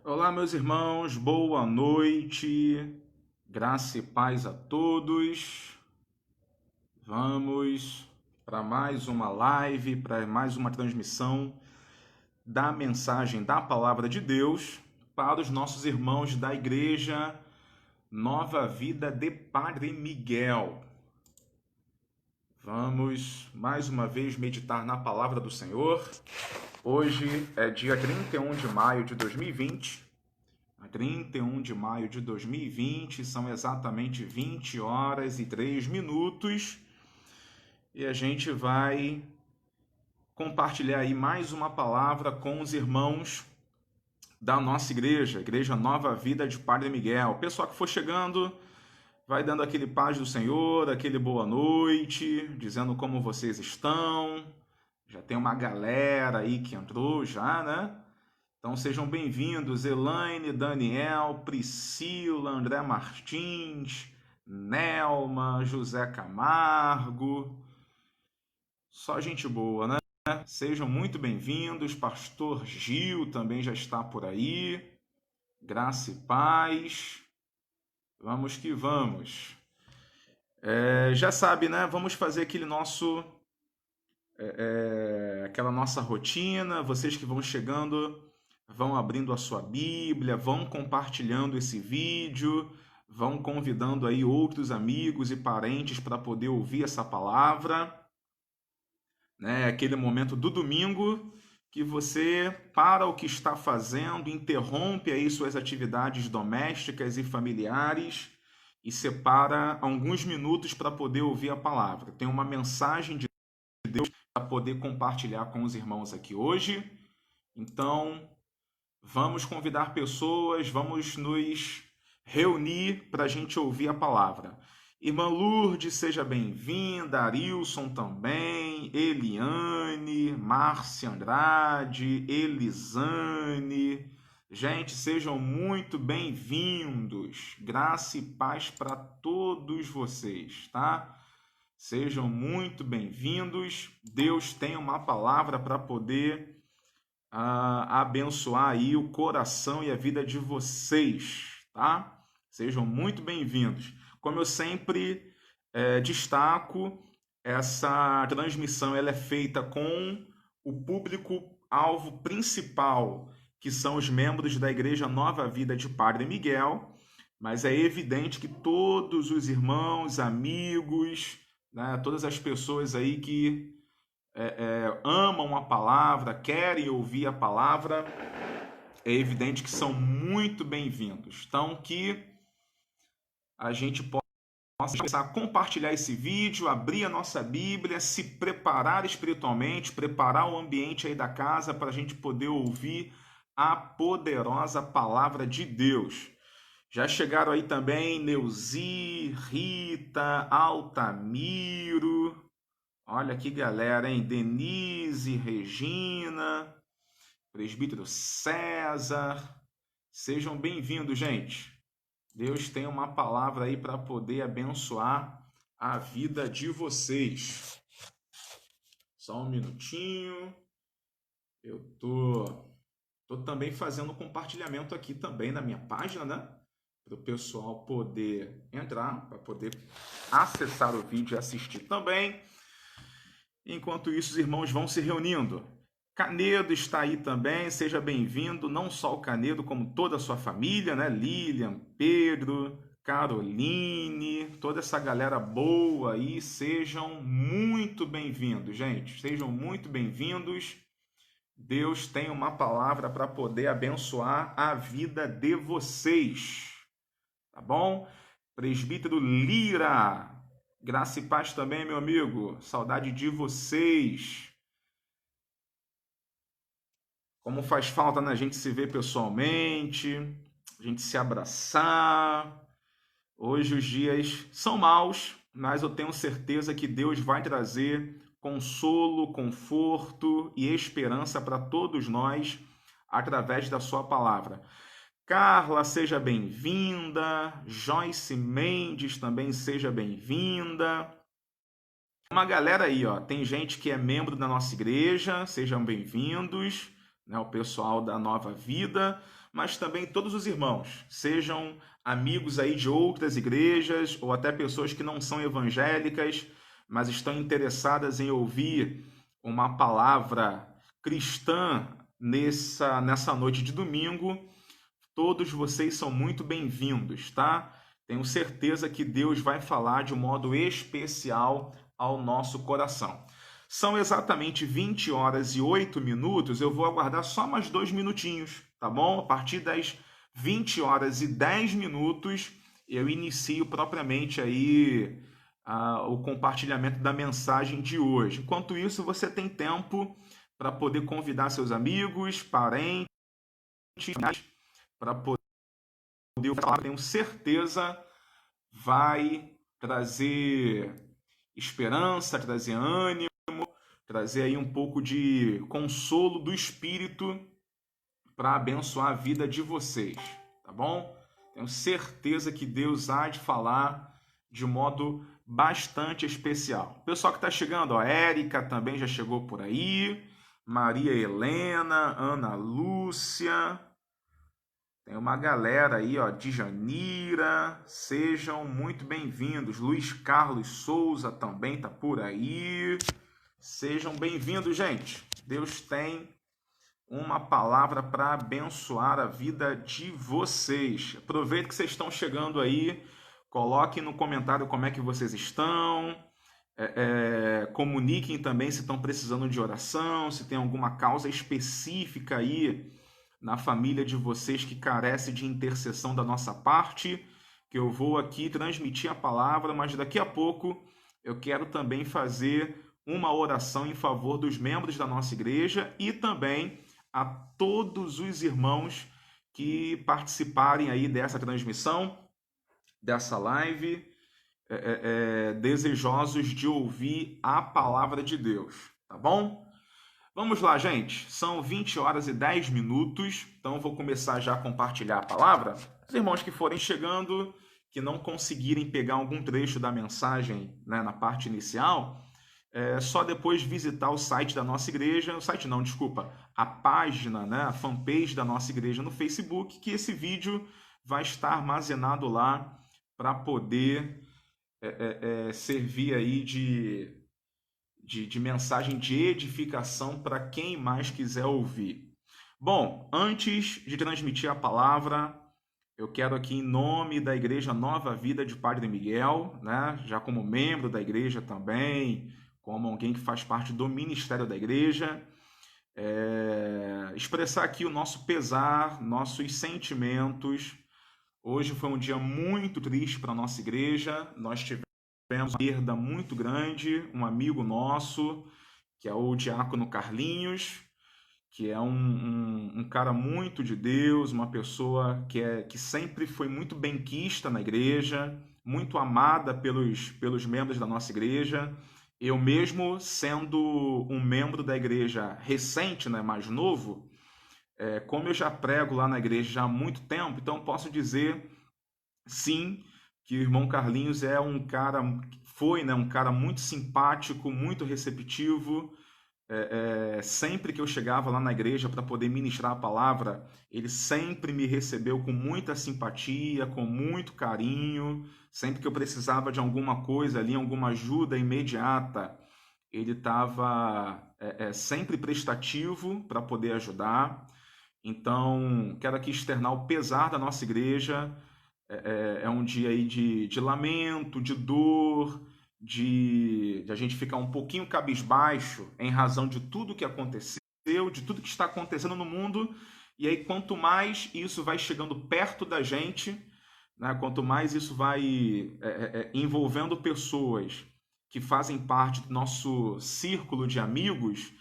Olá, meus irmãos, boa noite, graça e paz a todos. Vamos para mais uma live, para mais uma transmissão da mensagem da Palavra de Deus para os nossos irmãos da Igreja Nova Vida de Padre Miguel. Vamos mais uma vez meditar na Palavra do Senhor. Hoje é dia 31 de maio de 2020. 31 de maio de 2020, são exatamente 20 horas e 3 minutos, e a gente vai compartilhar aí mais uma palavra com os irmãos da nossa igreja, Igreja Nova Vida de Padre Miguel. O pessoal que for chegando, vai dando aquele paz do Senhor, aquele boa noite, dizendo como vocês estão. Já tem uma galera aí que entrou já, né? Então sejam bem-vindos, Elaine, Daniel, Priscila, André Martins, Nelma, José Camargo. Só gente boa, né? Sejam muito bem-vindos. Pastor Gil também já está por aí. Graça e paz. Vamos que vamos. Já sabe, né? Vamos fazer aquela nossa rotina. Vocês que vão chegando, vão abrindo a sua Bíblia, vão compartilhando esse vídeo, vão convidando aí outros amigos e parentes para poder ouvir essa palavra, né? Aquele momento do domingo que você para o que está fazendo, interrompe aí suas atividades domésticas e familiares e separa alguns minutos para poder ouvir a palavra. Tem uma mensagem de Deus para poder compartilhar com os irmãos aqui hoje. Então, vamos convidar pessoas, vamos nos reunir para a gente ouvir a palavra. Irmã Lourdes, seja bem-vinda, Arilson também, Eliane, Márcia Andrade, Elisane. Gente, sejam muito bem-vindos. Graça e paz para todos vocês, tá? Sejam muito bem-vindos. Deus tem uma palavra para poder abençoar aí o coração e a vida de vocês, tá? Sejam muito bem-vindos. Como eu sempre destaco, essa transmissão ela é feita com o público-alvo principal, que são os membros da Igreja Nova Vida de Padre Miguel, mas é evidente que todos os irmãos, amigos, né, todas as pessoas aí que amam a palavra, querem ouvir a palavra, é evidente que são muito bem-vindos. Então, que a gente possa começar a compartilhar esse vídeo, abrir a nossa Bíblia, se preparar espiritualmente, preparar o ambiente aí da casa para a gente poder ouvir a poderosa palavra de Deus. Já chegaram aí também Neuzi, Rita, Altamiro. Olha que galera, hein? Denise, Regina, presbítero César. Sejam bem-vindos, gente. Deus tem uma palavra aí para poder abençoar a vida de vocês. Só um minutinho. Eu tô também fazendo compartilhamento aqui também na minha página, né? Para o pessoal poder entrar, para poder acessar o vídeo e assistir também. Enquanto isso, os irmãos vão se reunindo. Canedo está aí também, seja bem-vindo, não só o Canedo, como toda a sua família, né? Lilian, Pedro, Caroline, toda essa galera boa aí, sejam muito bem-vindos, gente. Sejam muito bem-vindos. Deus tem uma palavra para poder abençoar a vida de vocês, tá bom? Presbítero Lira, graça e paz também, meu amigo. Saudade de vocês. Como faz falta na gente se ver pessoalmente, a gente se abraçar. Hoje os dias são maus, mas eu tenho certeza que Deus vai trazer consolo, conforto e esperança para todos nós através da sua palavra. Carla, seja bem-vinda. Joyce Mendes também seja bem-vinda. Uma galera aí, ó. Tem gente que é membro da nossa igreja, sejam bem-vindos, né, o pessoal da Nova Vida, mas também todos os irmãos, sejam amigos aí de outras igrejas ou até pessoas que não são evangélicas, mas estão interessadas em ouvir uma palavra cristã nessa noite de domingo. Todos vocês são muito bem-vindos, tá? Tenho certeza que Deus vai falar de um modo especial ao nosso coração. São exatamente 20 horas e 8 minutos, eu vou aguardar só mais 2 minutinhos, tá bom? A partir das 20 horas e 10 minutos, eu inicio propriamente aí o compartilhamento da mensagem de hoje. Enquanto isso, você tem tempo para poder convidar seus amigos, parentes, para poder falar. Tenho certeza vai trazer esperança, trazer ânimo, trazer aí um pouco de consolo do Espírito para abençoar a vida de vocês, tá bom? Tenho certeza que Deus há de falar de modo bastante especial. O pessoal que está chegando, ó, Érica também já chegou por aí, Maria Helena, Ana Lúcia, tem uma galera aí, ó, Djanira, sejam muito bem-vindos. Luiz Carlos Souza também está por aí. Sejam bem-vindos, gente. Deus tem uma palavra para abençoar a vida de vocês. Aproveita que vocês estão chegando aí, coloquem no comentário como é que vocês estão, comuniquem também se estão precisando de oração, se tem alguma causa específica aí na família de vocês que carece de intercessão da nossa parte, que eu vou aqui transmitir a palavra, mas daqui a pouco eu quero também fazer uma oração em favor dos membros da nossa igreja e também a todos os irmãos que participarem aí dessa transmissão, dessa live, desejosos de ouvir a palavra de Deus, tá bom? Vamos lá, gente. São 20 horas e 10 minutos, então eu vou começar já a compartilhar a palavra. Os irmãos que forem chegando, que não conseguirem pegar algum trecho da mensagem, né, na parte inicial, só depois visitar o site da nossa igreja, o site não, desculpa, a página, né, a fanpage da nossa igreja no Facebook, que esse vídeo vai estar armazenado lá para poder servir aí de mensagem de edificação para quem mais quiser ouvir. Bom, antes de transmitir a palavra, eu quero aqui, em nome da Igreja Nova Vida de Padre Miguel, né, já como membro da igreja também, como alguém que faz parte do ministério da igreja, expressar aqui o nosso pesar, nossos sentimentos. Hoje foi um dia muito triste para a nossa igreja, nós tivemos uma perda muito grande, um amigo nosso, que é o diácono Carlinhos, que é um cara muito de Deus, uma pessoa que sempre foi muito benquista na igreja, muito amada pelos membros da nossa igreja. Eu mesmo, sendo um membro da igreja recente, né, mais novo, como eu já prego lá na igreja já há muito tempo, então posso dizer, sim, que o irmão Carlinhos é um cara, foi, né, um cara muito simpático, muito receptivo. Sempre que eu chegava lá na igreja para poder ministrar a palavra, ele sempre me recebeu com muita simpatia, com muito carinho. Sempre que eu precisava de alguma coisa ali, alguma ajuda imediata, ele estava sempre prestativo para poder ajudar. Então, quero aqui externar o pesar da nossa igreja. É um dia aí de lamento, de dor, de a gente ficar um pouquinho cabisbaixo em razão de tudo que aconteceu, de tudo que está acontecendo no mundo. E aí, quanto mais isso vai chegando perto da gente, né, quanto mais isso vai envolvendo pessoas que fazem parte do nosso círculo de amigos,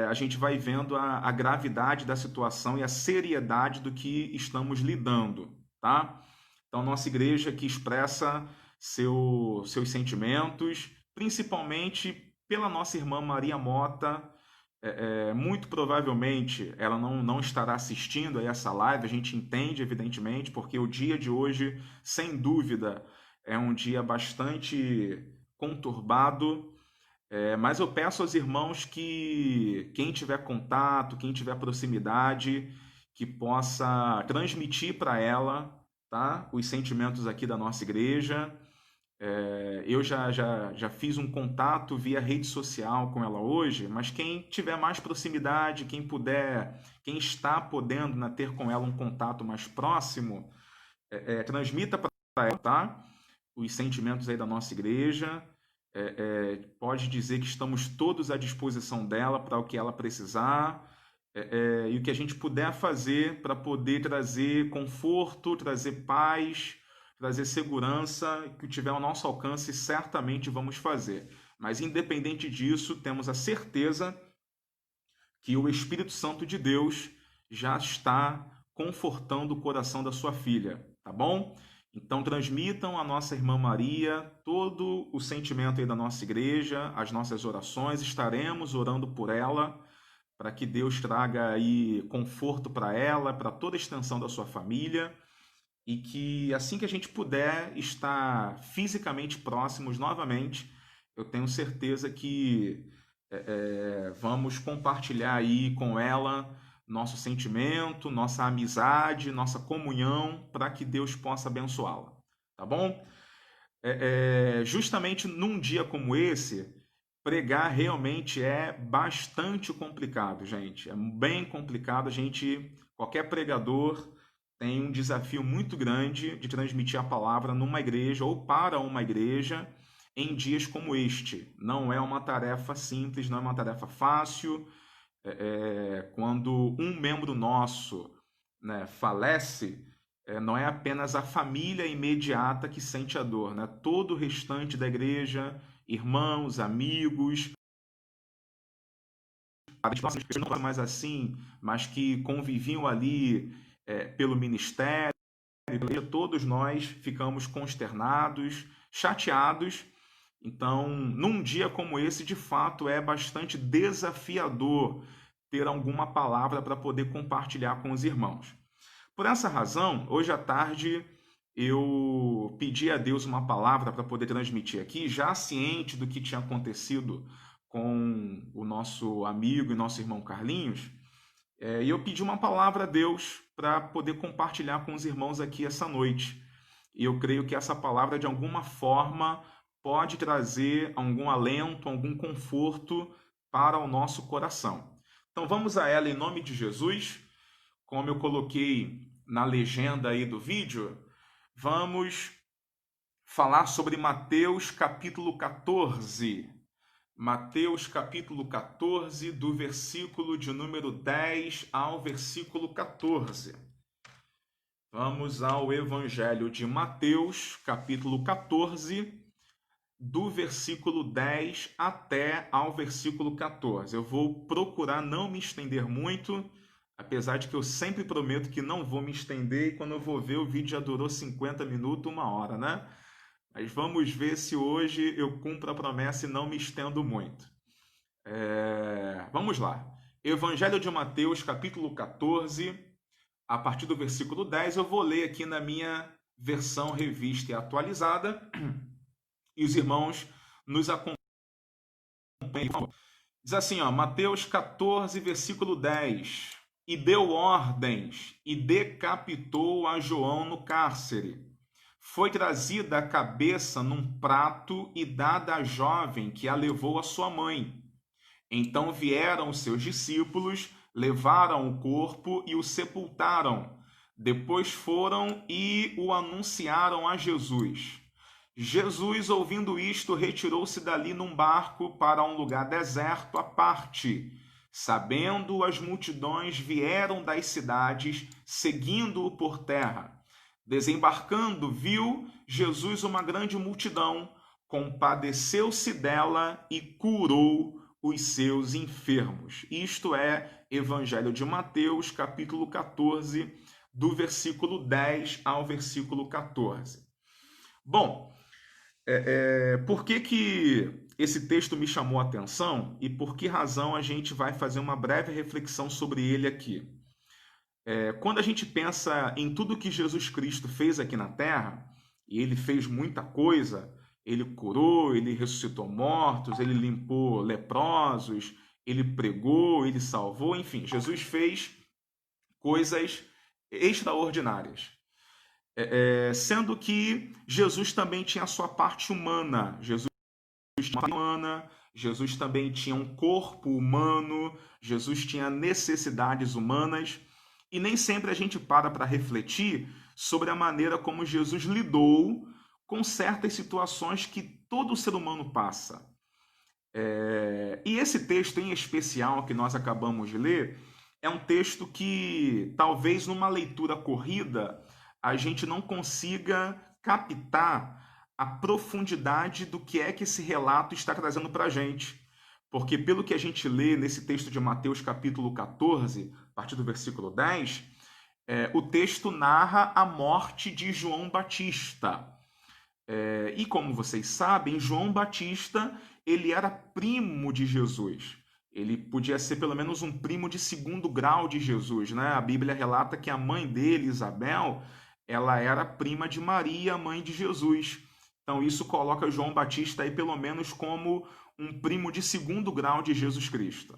a gente vai vendo a gravidade da situação e a seriedade do que estamos lidando, tá? Então, nossa igreja que expressa seus sentimentos, principalmente pela nossa irmã Maria Mota. Muito provavelmente ela não estará assistindo a essa live, a gente entende, evidentemente, porque o dia de hoje, sem dúvida, é um dia bastante conturbado. Mas eu peço aos irmãos que quem tiver contato, quem tiver proximidade, que possa transmitir para ela, tá, os sentimentos aqui da nossa igreja. Eu já fiz um contato via rede social com ela hoje, mas quem tiver mais proximidade, quem puder, quem está podendo, né, ter com ela um contato mais próximo, transmita para ela, tá? Os sentimentos aí da nossa igreja. Pode dizer que estamos todos à disposição dela para o que ela precisar, e o que a gente puder fazer para poder trazer conforto, trazer paz, trazer segurança, que tiver ao nosso alcance, certamente vamos fazer. Mas independente disso, temos a certeza que o Espírito Santo de Deus já está confortando o coração da sua filha, tá bom? Então transmitam à nossa irmã Maria todo o sentimento aí da nossa igreja, as nossas orações, estaremos orando por ela, para que Deus traga aí conforto para ela, para toda a extensão da sua família, e que assim que a gente puder estar fisicamente próximos novamente, eu tenho certeza que vamos compartilhar aí com ela nosso sentimento, nossa amizade, nossa comunhão, para que Deus possa abençoá-la, tá bom? Justamente num dia como esse, pregar realmente é bastante complicado, gente. É bem complicado. Qualquer pregador tem um desafio muito grande de transmitir a palavra numa igreja ou para uma igreja em dias como este. Não é uma tarefa simples, não é uma tarefa fácil. Quando um membro nosso, né, falece, não é apenas a família imediata que sente a dor, né? Todo o restante da igreja, irmãos, amigos, não mais assim, mas que conviviam ali pelo ministério, todos nós ficamos consternados, chateados. Então, num dia como esse, de fato, é bastante desafiador ter alguma palavra para poder compartilhar com os irmãos. Por essa razão, hoje à tarde eu pedi a Deus uma palavra para poder transmitir aqui, já ciente do que tinha acontecido com o nosso amigo e nosso irmão Carlinhos, e eu pedi uma palavra a Deus para poder compartilhar com os irmãos aqui essa noite. E eu creio que essa palavra, de alguma forma, pode trazer algum alento, algum conforto para o nosso coração. Então vamos a ela em nome de Jesus. Como eu coloquei na legenda aí do vídeo, vamos falar sobre Mateus capítulo 14. Mateus capítulo 14, do versículo de número 10 ao versículo 14. Vamos ao Evangelho de Mateus, capítulo 14, do versículo 10 até ao versículo 14. Eu vou procurar não me estender muito, apesar de que eu sempre prometo que não vou me estender, e quando eu vou ver o vídeo já durou 50 minutos, 1 hora, né? Mas vamos ver se hoje eu cumpro a promessa e não me estendo muito. Vamos lá. Evangelho de Mateus, capítulo 14, a partir do versículo 10, eu vou ler aqui na minha versão revista e atualizada, e os irmãos nos acompanham. Diz assim, ó, Mateus 14, versículo 10. E deu ordens e decapitou a João no cárcere. Foi trazida a cabeça num prato e dada à jovem, que a levou à sua mãe. Então vieram os seus discípulos, levaram o corpo e o sepultaram. Depois foram e o anunciaram a Jesus. Jesus, ouvindo isto, retirou-se dali num barco para um lugar deserto à parte. Sabendo as multidões, vieram das cidades, seguindo-o por terra. Desembarcando, viu Jesus uma grande multidão, compadeceu-se dela e curou os seus enfermos. Isto é Evangelho de Mateus, capítulo 14, do versículo 10 ao versículo 14. Bom, por que esse texto me chamou a atenção e por que razão a gente vai fazer uma breve reflexão sobre ele aqui? Quando a gente pensa em tudo que Jesus Cristo fez aqui na Terra, e ele fez muita coisa, ele curou, ele ressuscitou mortos, ele limpou leprosos, ele pregou, ele salvou, enfim, Jesus fez coisas extraordinárias. Sendo que Jesus também tinha a sua parte humana. Jesus também tinha um corpo humano, Jesus tinha necessidades humanas, e nem sempre a gente para refletir sobre a maneira como Jesus lidou com certas situações que todo ser humano passa. E esse texto em especial que nós acabamos de ler é um texto que talvez numa leitura corrida a gente não consiga captar a profundidade do que é que esse relato está trazendo para a gente. Porque pelo que a gente lê nesse texto de Mateus capítulo 14, a partir do versículo 10, o texto narra a morte de João Batista. E como vocês sabem, João Batista ele era primo de Jesus. Ele podia ser pelo menos um primo de segundo grau de Jesus, né? A Bíblia relata que a mãe dele, Isabel, ela era prima de Maria, mãe de Jesus. Então isso coloca João Batista aí pelo menos como um primo de segundo grau de Jesus Cristo.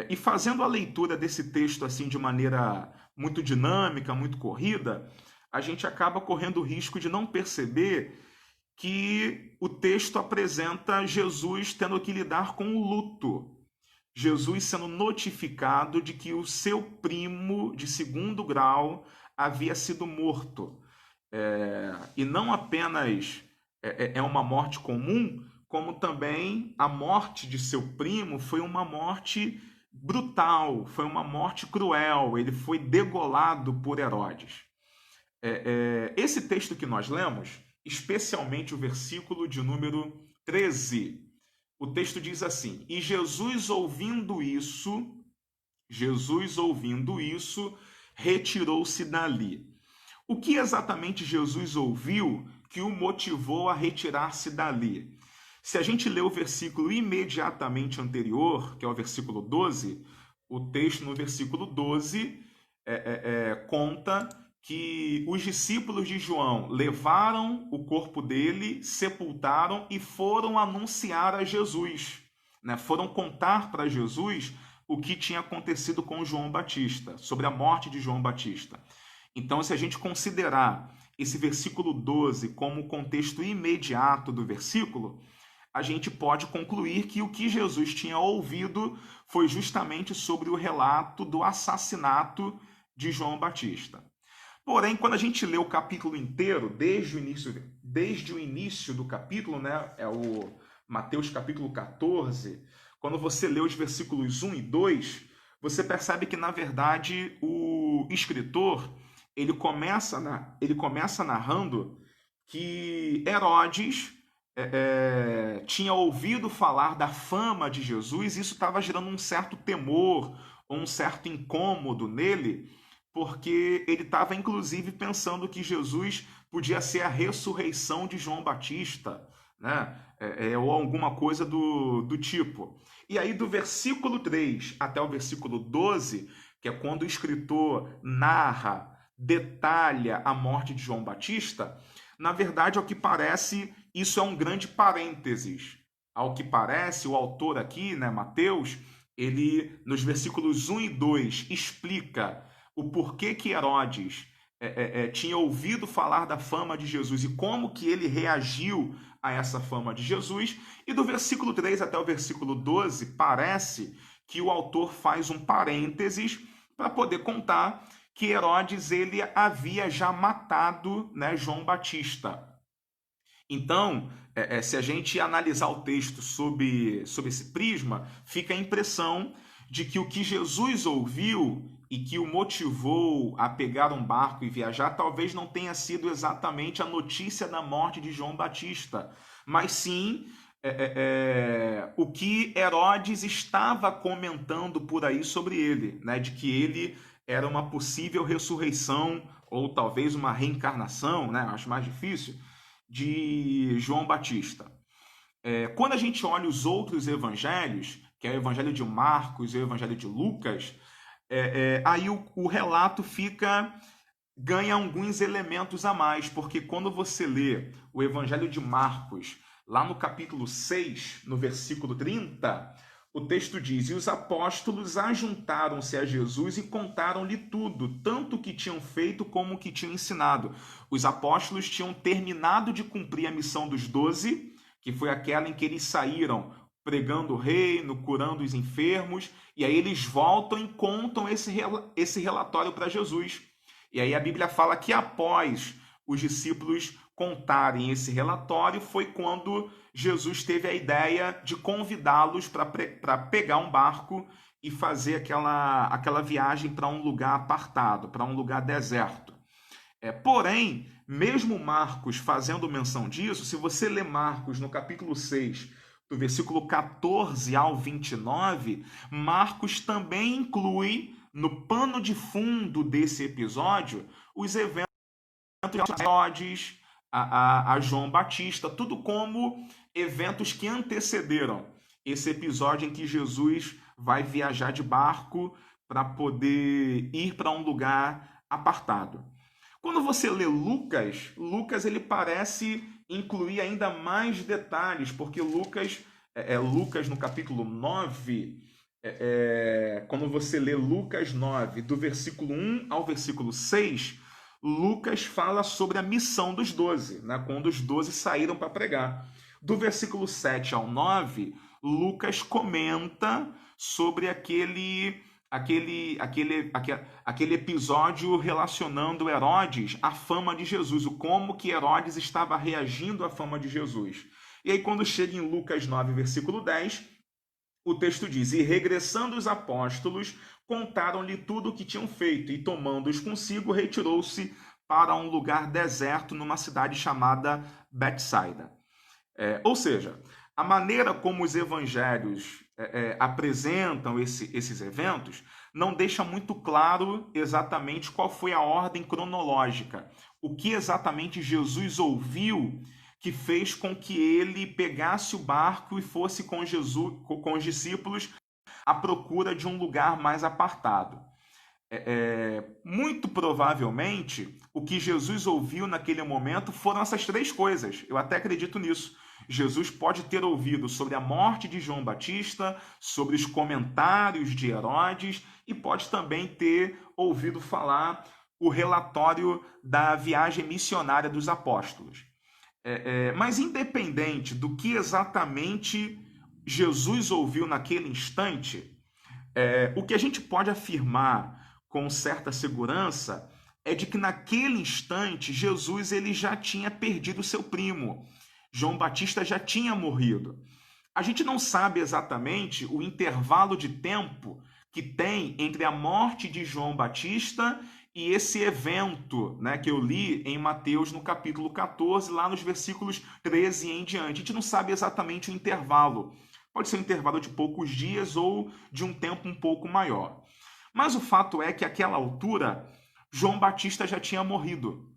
E fazendo a leitura desse texto assim de maneira muito dinâmica, muito corrida, a gente acaba correndo o risco de não perceber que o texto apresenta Jesus tendo que lidar com o luto. Jesus sendo notificado de que o seu primo de segundo grau havia sido morto. E não apenas é uma morte comum, como também a morte de seu primo foi uma morte brutal, foi uma morte cruel, ele foi degolado por Herodes. Esse texto que nós lemos, especialmente o versículo de número 13, o texto diz assim: E Jesus ouvindo isso, retirou-se dali. O que exatamente Jesus ouviu que o motivou a retirar-se dali? Se a gente ler o versículo imediatamente anterior, que é o versículo 12, o texto no versículo 12 conta que os discípulos de João levaram o corpo dele, sepultaram e foram anunciar a Jesus, né? Foram contar para Jesus o que tinha acontecido com João Batista, sobre a morte de João Batista. Então, se a gente considerar esse versículo 12 como o contexto imediato do versículo, a gente pode concluir que o que Jesus tinha ouvido foi justamente sobre o relato do assassinato de João Batista. Porém, quando a gente lê o capítulo inteiro, desde o início do capítulo, né, é o Mateus capítulo 14, quando você lê os versículos 1 e 2, você percebe que, na verdade, o escritor ele começa narrando que Herodes tinha ouvido falar da fama de Jesus e isso estava gerando um certo temor, um certo incômodo nele, porque ele estava inclusive pensando que Jesus podia ser a ressurreição de João Batista, né? Ou alguma coisa do tipo. E aí do versículo 3 até o versículo 12, que é quando o escritor narra, detalha a morte de João Batista, na verdade, ao que parece, isso é um grande parênteses. Ao que parece, o autor aqui, né, Mateus, ele, nos versículos 1 e 2, explica o porquê que Herodes tinha ouvido falar da fama de Jesus e como que ele reagiu a essa fama de Jesus. E do versículo 3 até o versículo 12, parece que o autor faz um parênteses para poder contar que Herodes ele havia já matado, né, João Batista. Então, se a gente analisar o texto sob esse prisma, fica a impressão de que o que Jesus ouviu e que o motivou a pegar um barco e viajar talvez não tenha sido exatamente a notícia da morte de João Batista, mas sim o que Herodes estava comentando por aí sobre ele, né? De que ele era uma possível ressurreição ou talvez uma reencarnação, né? Acho mais difícil, de João Batista. Quando a gente olha os outros evangelhos, que é o evangelho de Marcos e o evangelho de Lucas, aí o relato fica ganha alguns elementos a mais, porque quando você lê o Evangelho de Marcos, lá no capítulo 6, no versículo 30, o texto diz: E os apóstolos ajuntaram-se a Jesus e contaram-lhe tudo, tanto o que tinham feito como o que tinham ensinado. Os apóstolos tinham terminado de cumprir a missão dos 12, que foi aquela em que eles saíram pregando o reino, curando os enfermos, e aí eles voltam e contam esse relatório para Jesus. E aí a Bíblia fala que após os discípulos contarem esse relatório, foi quando Jesus teve a ideia de convidá-los para pegar um barco e fazer aquela viagem para um lugar apartado, para um lugar deserto. Porém, mesmo Marcos fazendo menção disso, se você ler Marcos no capítulo 6, do versículo 14 ao 29, Marcos também inclui no pano de fundo desse episódio os eventos de Herodes, a João Batista, tudo como eventos que antecederam esse episódio em que Jesus vai viajar de barco para poder ir para um lugar apartado. Quando você lê Lucas ele parece incluir ainda mais detalhes, porque Lucas no capítulo 9, quando você lê Lucas 9, do versículo 1 ao versículo 6, Lucas fala sobre a missão dos 12, né, quando os 12 saíram para pregar. Do versículo 7 ao 9, Lucas comenta sobre aquele episódio relacionando Herodes à fama de Jesus, o como que Herodes estava reagindo à fama de Jesus. E aí quando chega em Lucas 9, versículo 10, o texto diz: E regressando os apóstolos, contaram-lhe tudo o que tinham feito, e tomando-os consigo, retirou-se para um lugar deserto numa cidade chamada Betsaida. Ou seja, a maneira como os evangelhos apresentam esses eventos não deixa muito claro exatamente qual foi a ordem cronológica, o que exatamente Jesus ouviu que fez com que ele pegasse o barco e fosse com os discípulos à procura de um lugar mais apartado. Muito provavelmente, o que Jesus ouviu naquele momento foram essas três coisas. Eu até acredito nisso. Jesus pode ter ouvido sobre a morte de João Batista, sobre os comentários de Herodes, e pode também ter ouvido falar o relatório da viagem missionária dos apóstolos. Mas independente do que exatamente Jesus ouviu naquele instante, o que a gente pode afirmar com certa segurança é de que naquele instante Jesus ele já tinha perdido seu primo. João Batista já tinha morrido. A gente não sabe exatamente o intervalo de tempo que tem entre a morte de João Batista e esse evento, né, que eu li em Mateus no capítulo 14, lá nos versículos 13 em diante. A gente não sabe exatamente o intervalo. Pode ser um intervalo de poucos dias ou de um tempo um pouco maior. Mas o fato é que, àquela altura, João Batista já tinha morrido.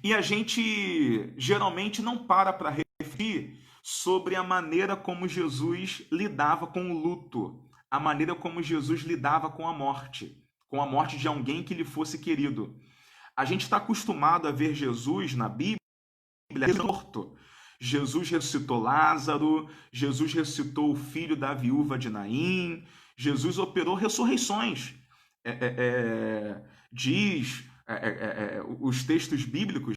E a gente geralmente não para refletir sobre a maneira como Jesus lidava com o luto, a maneira como Jesus lidava com a morte de alguém que lhe fosse querido. A gente está acostumado a ver Jesus na Bíblia morto. Jesus ressuscitou Lázaro, Jesus ressuscitou o filho da viúva de Naim, Jesus operou ressurreições. Diz os textos bíblicos,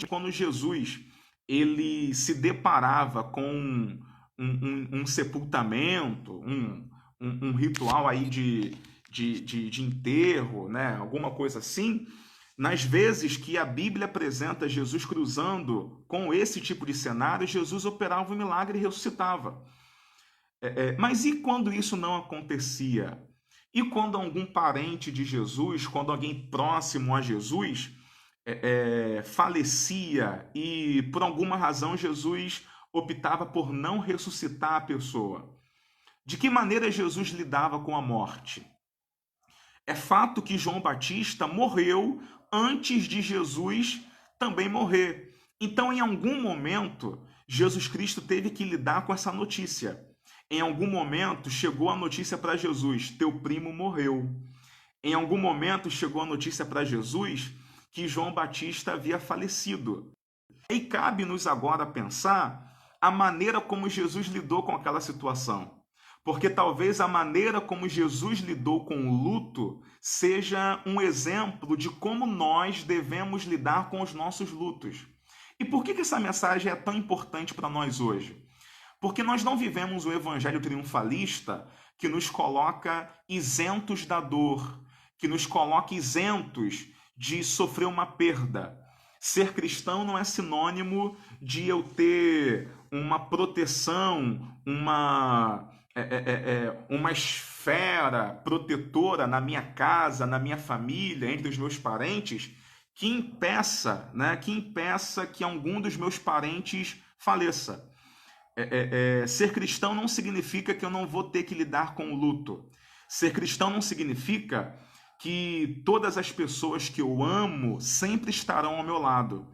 quando Jesus ele se deparava com um sepultamento, um ritual aí de enterro, né? Alguma coisa assim, nas vezes que a Bíblia apresenta Jesus cruzando com esse tipo de cenário, Jesus operava um milagre e ressuscitava. Mas e quando isso não acontecia? E quando algum parente de Jesus, quando alguém próximo a Jesus falecia e por alguma razão Jesus optava por não ressuscitar a pessoa? De que maneira Jesus lidava com a morte? É fato que João Batista morreu antes de Jesus também morrer. Então, em algum momento, Jesus Cristo teve que lidar com essa notícia. Em algum momento, chegou a notícia para Jesus: teu primo morreu. Em algum momento chegou a notícia para Jesus que João Batista havia falecido. E cabe-nos agora pensar a maneira como Jesus lidou com aquela situação. Porque talvez a maneira como Jesus lidou com o luto seja um exemplo de como nós devemos lidar com os nossos lutos. E por que essa mensagem é tão importante para nós hoje? Porque nós não vivemos o evangelho triunfalista que nos coloca isentos da dor, que nos coloca isentos de sofrer uma perda. Ser cristão não é sinônimo de eu ter uma proteção, uma esfera protetora na minha casa, na minha família, entre os meus parentes, que impeça que algum dos meus parentes faleça. Ser cristão não significa que eu não vou ter que lidar com o luto. Ser cristão não significa que todas as pessoas que eu amo sempre estarão ao meu lado.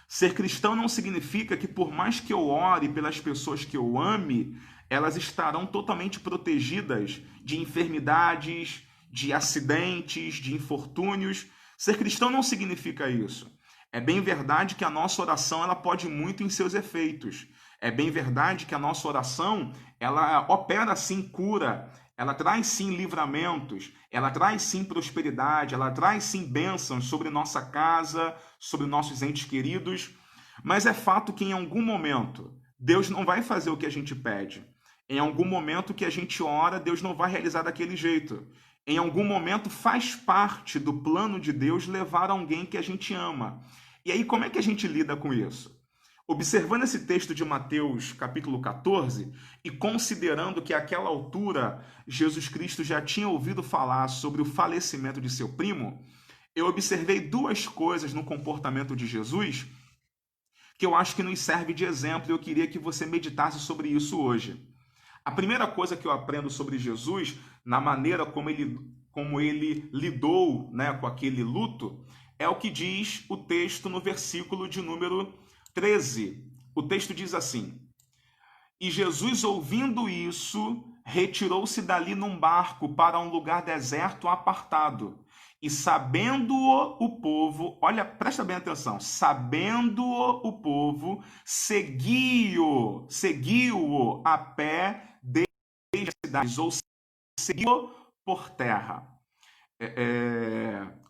Ser cristão não significa que por mais que eu ore pelas pessoas que eu ame, elas estarão totalmente protegidas de enfermidades, de acidentes, de infortúnios. Ser cristão não significa isso. É bem verdade que a nossa oração ela pode muito em seus efeitos. É bem verdade que a nossa oração ela opera sim cura, ela traz sim livramentos, ela traz sim prosperidade, ela traz sim bênçãos sobre nossa casa, sobre nossos entes queridos, mas é fato que em algum momento Deus não vai fazer o que a gente pede. Em algum momento que a gente ora, Deus não vai realizar daquele jeito. Em algum momento faz parte do plano de Deus levar alguém que a gente ama. E aí como é que a gente lida com isso? Observando esse texto de Mateus, capítulo 14, e considerando que àquela altura Jesus Cristo já tinha ouvido falar sobre o falecimento de seu primo, eu observei duas coisas no comportamento de Jesus que eu acho que nos serve de exemplo e eu queria que você meditasse sobre isso hoje. A primeira coisa que eu aprendo sobre Jesus, na maneira como ele lidou, com aquele luto, é o que diz o texto no versículo de número 13. O texto diz assim: E Jesus, ouvindo isso, retirou-se dali num barco para um lugar deserto apartado. E sabendo-o o povo, olha, presta bem atenção, sabendo-o o povo, seguiu-o a pé desde a cidade, ou seguiu-o por terra.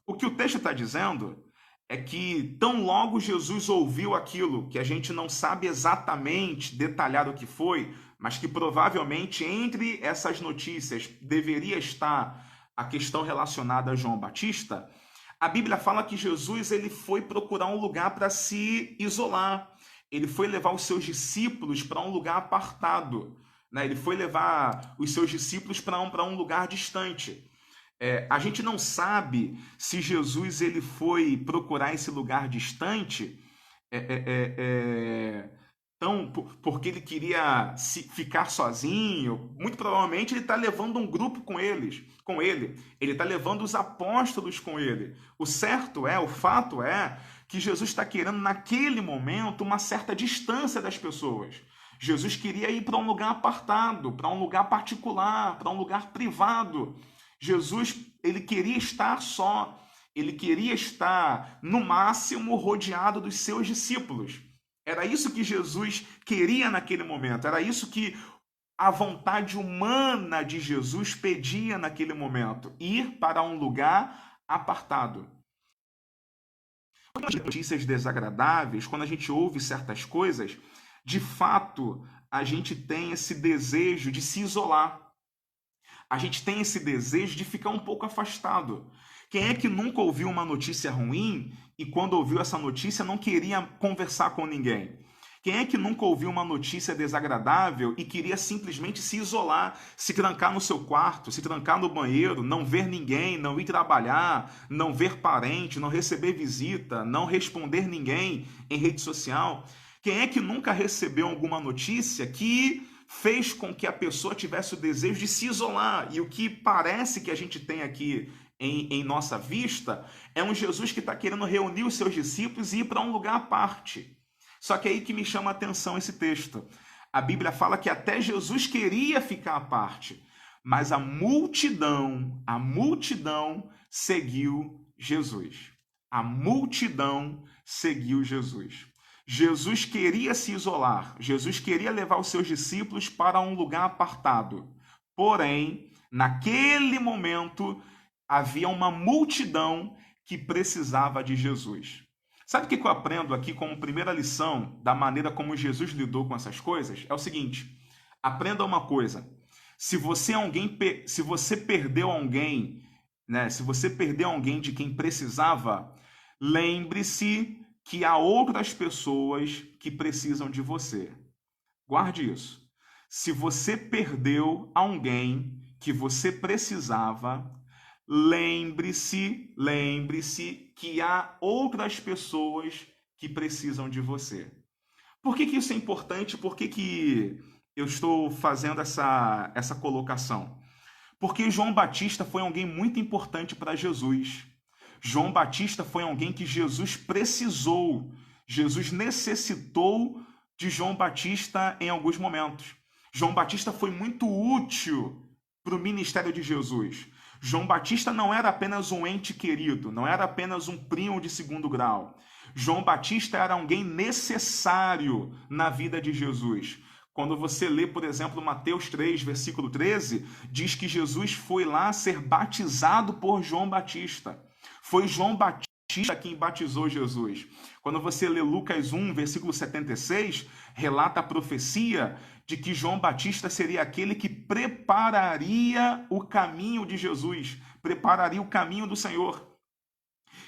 O que o texto está dizendo é que tão logo Jesus ouviu aquilo, que a gente não sabe exatamente detalhar o que foi, mas que provavelmente entre essas notícias deveria estar a questão relacionada a João Batista. A Bíblia fala que Jesus ele foi procurar um lugar para se isolar. Ele foi levar os seus discípulos para um lugar apartado, né? Ele foi levar os seus discípulos para um lugar distante. A gente não sabe se Jesus ele foi procurar esse lugar distante porque ele queria ficar sozinho. Muito provavelmente ele está levando um grupo com ele. Ele está levando os apóstolos com ele. O fato é que Jesus está querendo naquele momento uma certa distância das pessoas. Jesus queria ir para um lugar apartado, para um lugar particular, para um lugar privado. Jesus, ele queria estar só, ele queria estar, no máximo, rodeado dos seus discípulos. Era isso que Jesus queria naquele momento, era isso que a vontade humana de Jesus pedia naquele momento, ir para um lugar apartado. Quando a gente tem notícias desagradáveis, quando a gente ouve certas coisas, de fato, a gente tem esse desejo de se isolar. A gente tem esse desejo de ficar um pouco afastado. Quem é que nunca ouviu uma notícia ruim e quando ouviu essa notícia não queria conversar com ninguém? Quem é que nunca ouviu uma notícia desagradável e queria simplesmente se isolar, se trancar no seu quarto, se trancar no banheiro, não ver ninguém, não ir trabalhar, não ver parente, não receber visita, não responder ninguém em rede social? Quem é que nunca recebeu alguma notícia que fez com que a pessoa tivesse o desejo de se isolar? E o que parece que a gente tem aqui em nossa vista é um Jesus que está querendo reunir os seus discípulos e ir para um lugar à parte. Só que é aí que me chama a atenção esse texto. A Bíblia fala que até Jesus queria ficar à parte, mas a multidão seguiu Jesus. A multidão seguiu Jesus. Jesus queria se isolar, Jesus queria levar os seus discípulos para um lugar apartado. Porém, naquele momento, havia uma multidão que precisava de Jesus. Sabe o que eu aprendo aqui como primeira lição da maneira como Jesus lidou com essas coisas? É o seguinte: aprenda uma coisa. Se você perdeu alguém, né? Se você perdeu alguém de quem precisava, lembre-se que há outras pessoas que precisam de você. Guarde isso. Se você perdeu alguém que você precisava, lembre-se que há outras pessoas que precisam de você. Por que isso é importante? Por que eu estou fazendo essa colocação? Porque João Batista foi alguém muito importante para Jesus. João Batista foi alguém que Jesus precisou. Jesus necessitou de João Batista em alguns momentos. João Batista foi muito útil para o ministério de Jesus. João Batista não era apenas um ente querido, não era apenas um primo de segundo grau. João Batista era alguém necessário na vida de Jesus. Quando você lê, por exemplo, Mateus 3, versículo 13, diz que Jesus foi lá ser batizado por João Batista. Foi João Batista quem batizou Jesus. Quando você lê Lucas 1, versículo 76, relata a profecia de que João Batista seria aquele que prepararia o caminho de Jesus, prepararia o caminho do Senhor.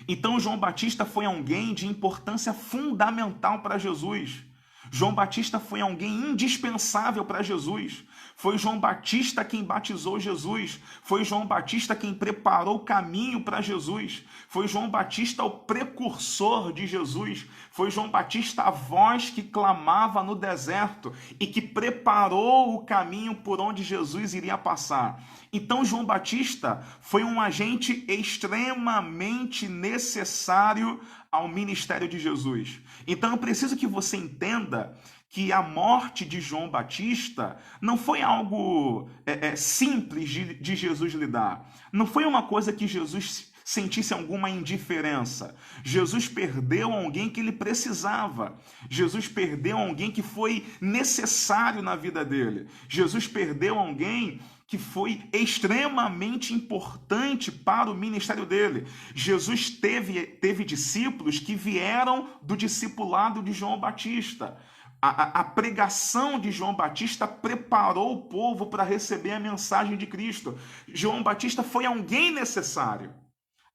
Então, João Batista foi alguém de importância fundamental para Jesus. João Batista foi alguém indispensável para Jesus. Foi João Batista quem batizou Jesus. Foi João Batista quem preparou o caminho para Jesus. Foi João Batista o precursor de Jesus. Foi João Batista a voz que clamava no deserto e que preparou o caminho por onde Jesus iria passar. Então, João Batista foi um agente extremamente necessário ao ministério de Jesus. Então, eu preciso que você entenda que a morte de João Batista não foi algo simples de Jesus lidar. Não foi uma coisa que Jesus sentisse alguma indiferença. Jesus perdeu alguém que ele precisava. Jesus perdeu alguém que foi necessário na vida dele. Jesus perdeu alguém que foi extremamente importante para o ministério dele. Jesus teve discípulos que vieram do discipulado de João Batista. A pregação de João Batista preparou o povo para receber a mensagem de Cristo. João Batista foi alguém necessário,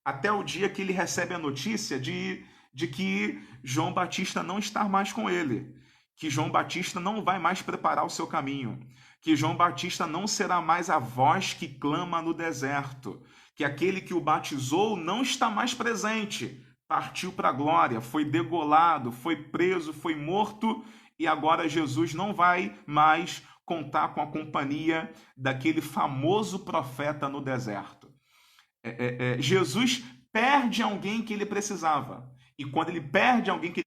até o dia que ele recebe a notícia de que João Batista não está mais com ele, que João Batista não vai mais preparar o seu caminho, que João Batista não será mais a voz que clama no deserto, que aquele que o batizou não está mais presente, partiu para a glória, foi degolado, foi preso, foi morto, e agora Jesus não vai mais contar com a companhia daquele famoso profeta no deserto. Jesus perde alguém que ele precisava, e quando ele perde alguém que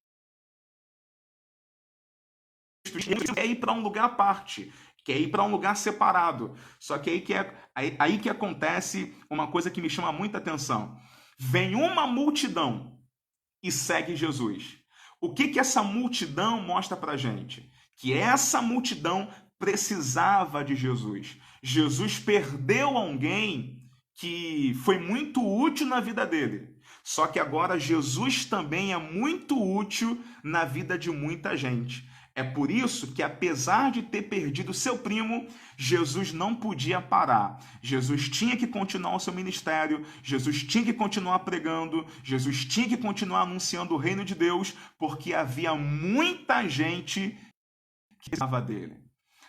ele quer ir para um lugar à parte, quer ir para um lugar separado. Só que aí que acontece uma coisa que me chama muita atenção. Vem uma multidão e segue Jesus. O que essa multidão mostra para gente? Que essa multidão precisava de Jesus. Jesus perdeu alguém que foi muito útil na vida dele. Só que agora Jesus também é muito útil na vida de muita gente. É por isso que, apesar de ter perdido seu primo, Jesus não podia parar. Jesus tinha que continuar o seu ministério, Jesus tinha que continuar pregando, Jesus tinha que continuar anunciando o reino de Deus, porque havia muita gente que precisava dele.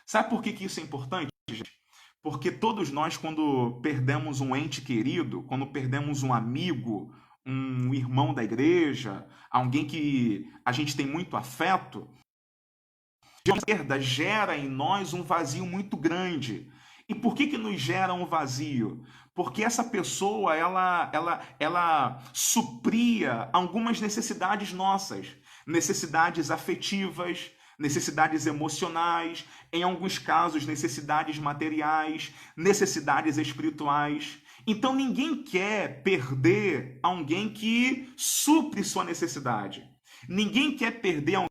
Sabe por que isso é importante, gente? Porque todos nós, quando perdemos um ente querido, quando perdemos um amigo, um irmão da igreja, alguém que a gente tem muito afeto, a perda gera em nós um vazio muito grande. E por que nos gera um vazio? Porque essa pessoa, ela supria algumas necessidades nossas, necessidades afetivas, necessidades emocionais, em alguns casos, necessidades materiais, necessidades espirituais. Então, ninguém quer perder alguém que supre sua necessidade. Ninguém quer perder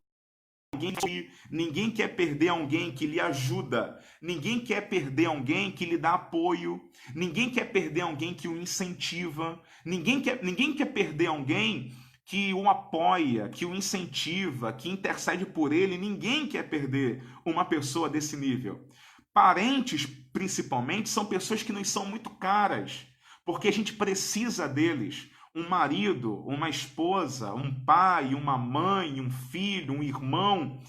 ninguém quer perder alguém que lhe ajuda, ninguém quer perder alguém que lhe dá apoio, ninguém quer perder alguém que o incentiva, ninguém quer perder alguém que o apoia, que o incentiva, que intercede por ele. Ninguém quer perder uma pessoa desse nível. Parentes, principalmente, são pessoas que nos são muito caras, porque a gente precisa deles. Um marido, uma esposa, um pai, uma mãe, um filho, um irmão,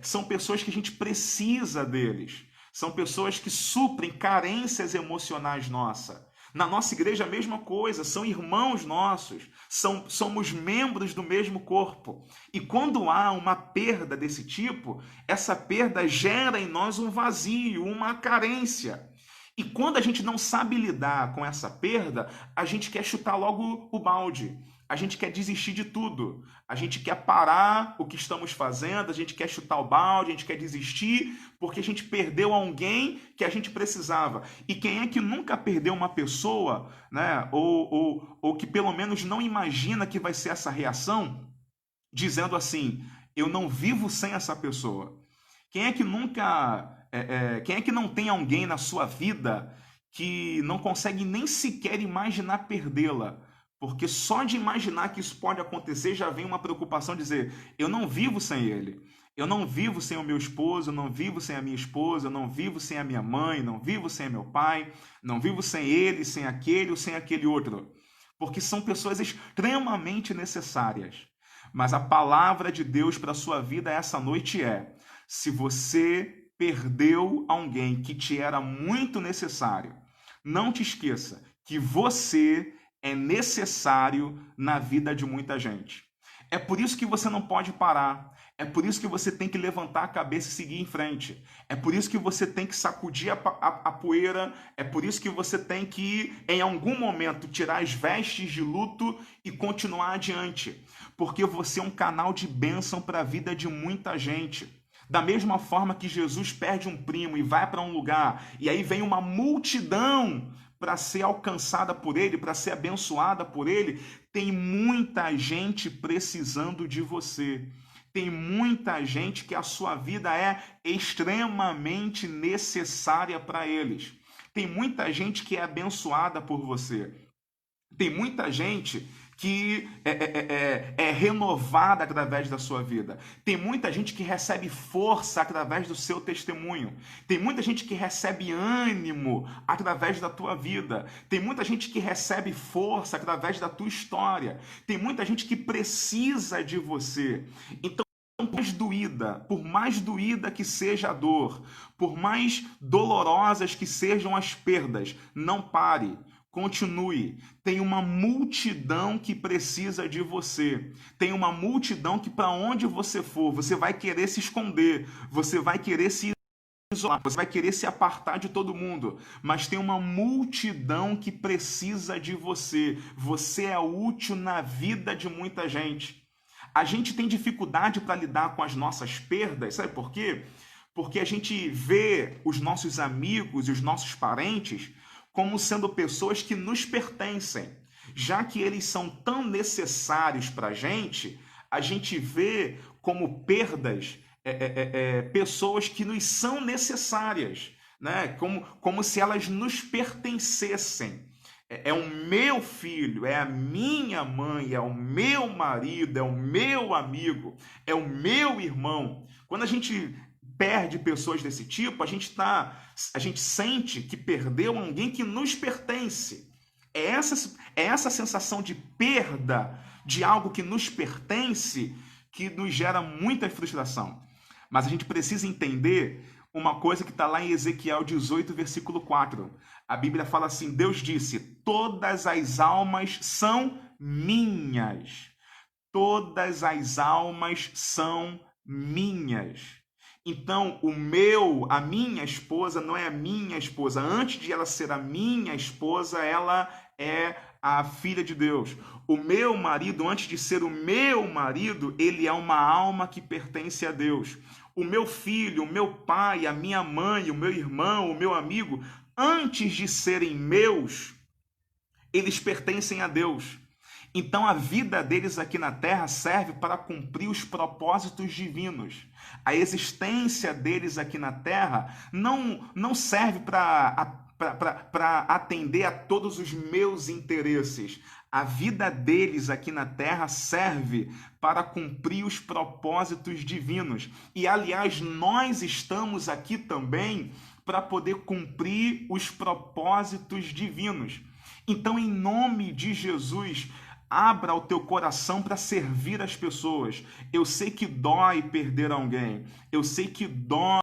são pessoas que a gente precisa deles. São pessoas que suprem carências emocionais nossas. Na nossa igreja, a mesma coisa, são irmãos nossos, somos membros do mesmo corpo. E quando há uma perda desse tipo, essa perda gera em nós um vazio, uma carência. E quando a gente não sabe lidar com essa perda, a gente quer chutar logo o balde. A gente quer desistir de tudo. A gente quer parar o que estamos fazendo, a gente quer chutar o balde, a gente quer desistir, porque a gente perdeu alguém que a gente precisava. E quem é que nunca perdeu uma pessoa, né? Ou que pelo menos não imagina que vai ser essa reação, dizendo assim: eu não vivo sem essa pessoa? Quem é que nunca... quem é que não tem alguém na sua vida que não consegue nem sequer imaginar perdê-la? Porque só de imaginar que isso pode acontecer já vem uma preocupação de dizer: eu não vivo sem ele, eu não vivo sem o meu esposo, eu não vivo sem a minha esposa, eu não vivo sem a minha mãe, não vivo sem meu pai, não vivo sem ele, sem aquele ou sem aquele outro. Porque são pessoas extremamente necessárias. Mas a palavra de Deus para a sua vida essa noite é: se você perdeu alguém que te era muito necessário, não te esqueça que você é necessário na vida de muita gente. É por isso que você não pode parar. É por isso que você tem que levantar a cabeça e seguir em frente. É por isso que você tem que sacudir a poeira. É por isso que você tem que, em algum momento, tirar as vestes de luto e continuar adiante. Porque você é um canal de bênção para a vida de muita gente. Da mesma forma que Jesus perde um primo e vai para um lugar, e aí vem uma multidão para ser alcançada por ele, para ser abençoada por ele, tem muita gente precisando de você. Tem muita gente que a sua vida é extremamente necessária para eles. Tem muita gente que é abençoada por você. Tem muita gente que é renovada através da sua vida. Tem muita gente que recebe força através do seu testemunho. Tem muita gente que recebe ânimo através da tua vida. Tem muita gente que recebe força através da tua história. Tem muita gente que precisa de você. Então, por mais doída que seja a dor, por mais dolorosas que sejam as perdas, não pare. Continue. Tem uma multidão que precisa de você. Tem uma multidão que, para onde você for, você vai querer se esconder, você vai querer se isolar, você vai querer se apartar de todo mundo. Mas tem uma multidão que precisa de você. Você é útil na vida de muita gente. A gente tem dificuldade para lidar com as nossas perdas, sabe por quê? Porque a gente vê os nossos amigos e os nossos parentes como sendo pessoas que nos pertencem. Já que eles são tão necessários para a gente vê como perdas pessoas que nos são necessárias, né? Como se elas nos pertencessem. É o meu filho, é a minha mãe, é o meu marido, é o meu amigo, é o meu irmão. Quando a gente perde pessoas desse tipo, a gente sente que perdeu alguém que nos pertence. É essa sensação de perda de algo que nos pertence que nos gera muita frustração. Mas a gente precisa entender uma coisa que está lá em Ezequiel 18, versículo 4. A Bíblia fala assim: Deus disse: todas as almas são minhas. Todas as almas são minhas. Então, a minha esposa não é a minha esposa. Antes de ela ser a minha esposa, ela é a filha de Deus. O meu marido, antes de ser o meu marido, ele é uma alma que pertence a Deus. O meu filho, o meu pai, a minha mãe, o meu irmão, o meu amigo, antes de serem meus, eles pertencem a Deus. Então a vida deles aqui na terra serve para cumprir os propósitos divinos. A existência deles aqui na terra não serve para atender a todos os meus interesses. A vida deles aqui na terra serve para cumprir os propósitos divinos. E, aliás, nós estamos aqui também para poder cumprir os propósitos divinos. Então, em nome de Jesus, abra o teu coração para servir as pessoas. Eu sei que dói perder alguém. Eu sei que dói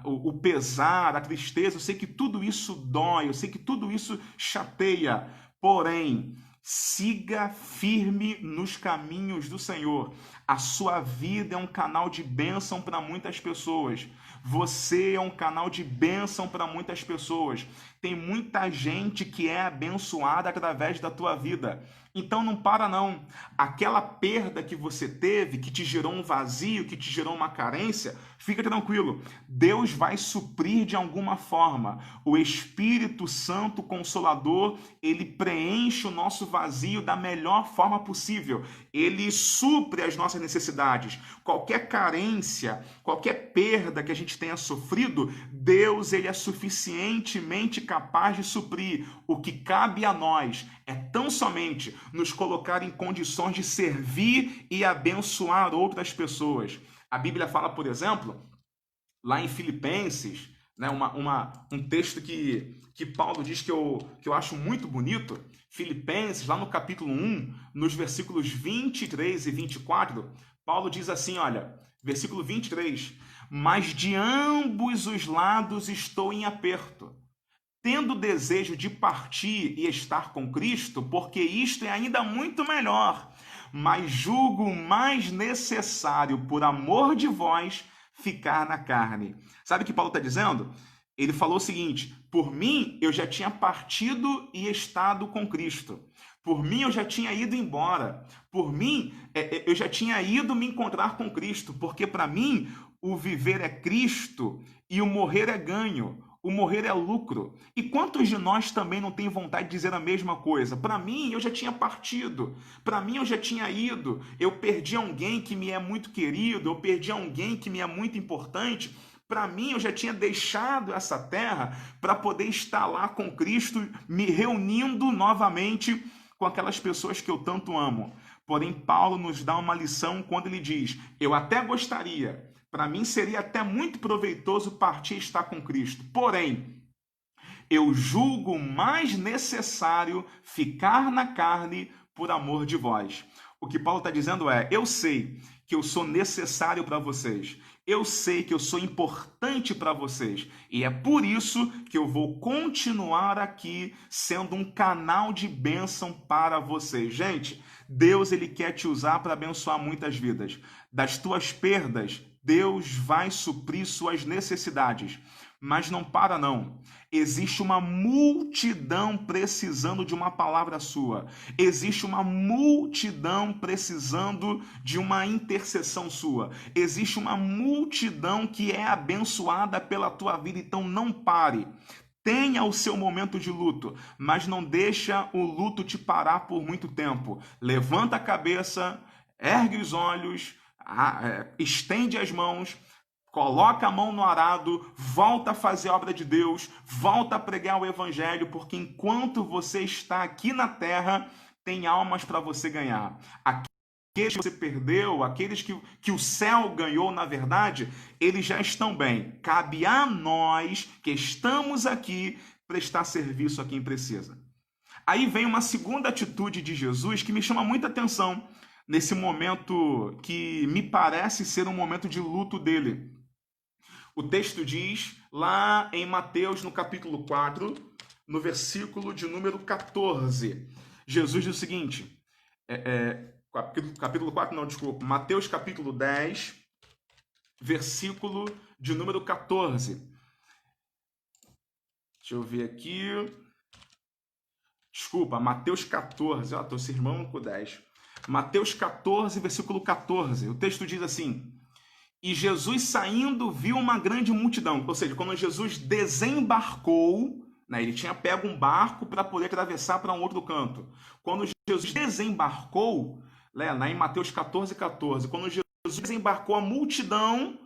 o pesar, a tristeza. Eu sei que tudo isso dói. Eu sei que tudo isso chateia. Porém, siga firme nos caminhos do Senhor. A sua vida é um canal de bênção para muitas pessoas. Você é um canal de bênção para muitas pessoas. Tem muita gente que é abençoada através da tua vida. Então não para não. Aquela perda que você teve, que te gerou um vazio, que te gerou uma carência, fica tranquilo. Deus vai suprir de alguma forma. O Espírito Santo Consolador, ele preenche o nosso vazio da melhor forma possível. Ele supre as nossas necessidades. Qualquer carência, qualquer perda que a gente tenha sofrido, Deus, ele é suficientemente capaz de suprir. O que cabe a nós é tão somente nos colocar em condições de servir e abençoar outras pessoas. A Bíblia fala, por exemplo, lá em Filipenses, né, um texto que Paulo diz que eu acho muito bonito. Filipenses, lá no capítulo 1, nos versículos 23 e 24, Paulo diz assim, olha, versículo 23, mas de ambos os lados estou em aperto, tendo desejo de partir e estar com Cristo, porque isto é ainda muito melhor, mas julgo mais necessário, por amor de vós, ficar na carne. Sabe o que Paulo está dizendo? Ele falou o seguinte, por mim eu já tinha partido e estado com Cristo. Por mim eu já tinha ido embora. Por mim eu já tinha ido me encontrar com Cristo, porque para mim o viver é Cristo e o morrer é ganho. O morrer é lucro. E quantos de nós também não tem vontade de dizer a mesma coisa? Para mim, eu já tinha partido. Para mim, eu já tinha ido. Eu perdi alguém que me é muito querido. Eu perdi alguém que me é muito importante. Para mim, eu já tinha deixado essa terra para poder estar lá com Cristo, me reunindo novamente com aquelas pessoas que eu tanto amo. Porém, Paulo nos dá uma lição quando ele diz: eu até gostaria, para mim seria até muito proveitoso partir e estar com Cristo. Porém, eu julgo mais necessário ficar na carne por amor de vós. O que Paulo está dizendo é: eu sei que eu sou necessário para vocês. Eu sei que eu sou importante para vocês. E é por isso que eu vou continuar aqui sendo um canal de bênção para vocês. Gente, Deus, ele quer te usar para abençoar muitas vidas. Das tuas perdas, Deus vai suprir suas necessidades. Mas não para não. Existe uma multidão precisando de uma palavra sua. Existe uma multidão precisando de uma intercessão sua. Existe uma multidão que é abençoada pela tua vida. Então não pare. Tenha o seu momento de luto, mas não deixa o luto te parar por muito tempo. Levanta a cabeça, ergue os olhos, estende as mãos, coloca a mão no arado, volta a fazer a obra de Deus, volta a pregar o evangelho, porque enquanto você está aqui na terra, tem almas para você ganhar. Aqueles que você perdeu, aqueles que o céu ganhou, na verdade, eles já estão bem. Cabe a nós, que estamos aqui, prestar serviço a quem precisa. Aí vem uma segunda atitude de Jesus que me chama muita atenção nesse momento que me parece ser um momento de luto dele. O texto diz, lá em Mateus, no capítulo 4, no versículo de número 14, Jesus diz o seguinte, capítulo 4, não, desculpa, Mateus capítulo 10, versículo de número 14. Deixa eu ver aqui. Desculpa, Mateus 14, ó, tô se irmão com 10. Mateus 14, versículo 14. O texto diz assim: E Jesus saindo viu uma grande multidão. Ou seja, quando Jesus desembarcou, né, ele tinha pego um barco para poder atravessar para um outro canto. Quando Jesus desembarcou, né, lá em Mateus 14, 14, quando Jesus desembarcou, a multidão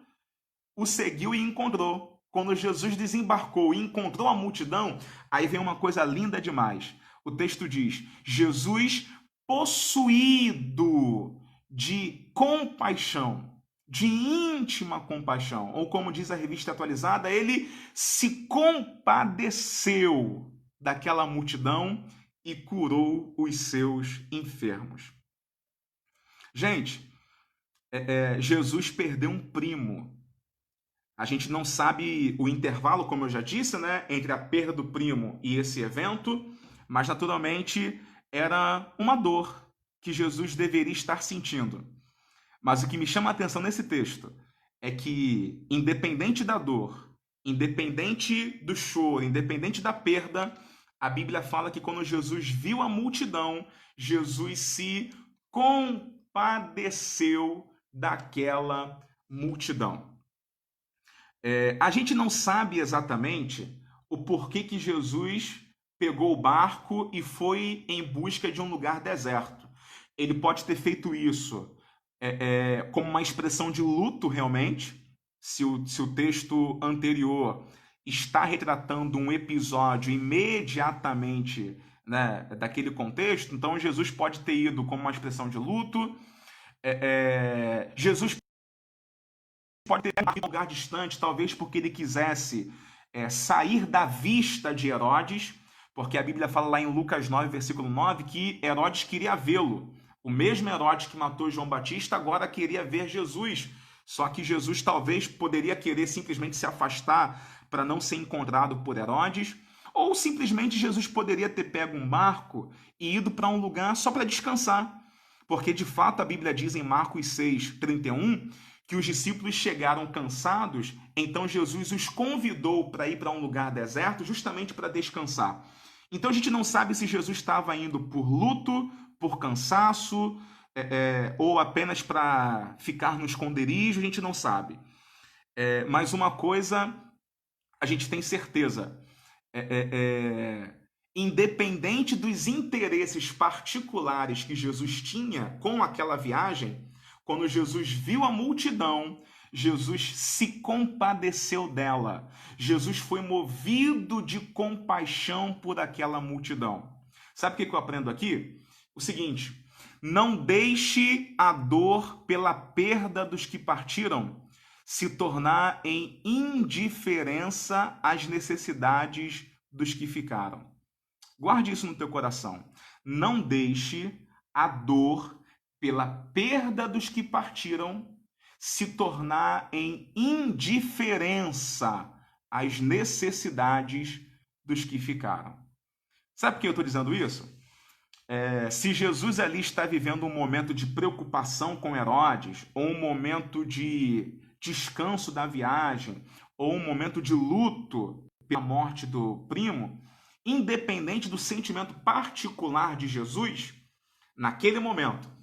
o seguiu e encontrou. Quando Jesus desembarcou e encontrou a multidão, aí vem uma coisa linda demais. O texto diz: Jesus, possuído de compaixão, de íntima compaixão, ou como diz a revista atualizada, ele se compadeceu daquela multidão e curou os seus enfermos. Gente, Jesus perdeu um primo. A gente não sabe o intervalo, como eu já disse, né, entre a perda do primo e esse evento, mas naturalmente era uma dor que Jesus deveria estar sentindo. Mas o que me chama a atenção nesse texto é que, independente da dor, independente do choro, independente da perda, a Bíblia fala que quando Jesus viu a multidão, Jesus se compadeceu daquela multidão. A gente não sabe exatamente o porquê que Jesus pegou o barco e foi em busca de um lugar deserto. Ele pode ter feito isso como uma expressão de luto realmente, se o texto anterior está retratando um episódio imediatamente, né, daquele contexto, então Jesus pode ter ido como uma expressão de luto. Jesus pode ter ido a um lugar distante, talvez porque ele quisesse sair da vista de Herodes, porque a Bíblia fala lá em Lucas 9, versículo 9, que Herodes queria vê-lo. O mesmo Herodes que matou João Batista agora queria ver Jesus. Só que Jesus talvez poderia querer simplesmente se afastar para não ser encontrado por Herodes, ou simplesmente Jesus poderia ter pego um barco e ido para um lugar só para descansar. Porque de fato a Bíblia diz em Marcos 6, 31, que os discípulos chegaram cansados, então Jesus os convidou para ir para um lugar deserto justamente para descansar. Então a gente não sabe se Jesus estava indo por luto, por cansaço, ou apenas para ficar no esconderijo, a gente não sabe. Mas uma coisa a gente tem certeza, independente dos interesses particulares que Jesus tinha com aquela viagem, quando Jesus viu a multidão, Jesus se compadeceu dela. Jesus foi movido de compaixão por aquela multidão. Sabe o que eu aprendo aqui? O seguinte: não deixe a dor pela perda dos que partiram se tornar em indiferença às necessidades dos que ficaram. Guarde isso no teu coração. Não deixe a dor pela perda dos que partiram se tornar em indiferença às necessidades dos que ficaram. Sabe por que eu estou dizendo isso? Se Jesus ali está vivendo um momento de preocupação com Herodes, ou um momento de descanso da viagem, ou um momento de luto pela morte do primo, independente do sentimento particular de Jesus, naquele momento,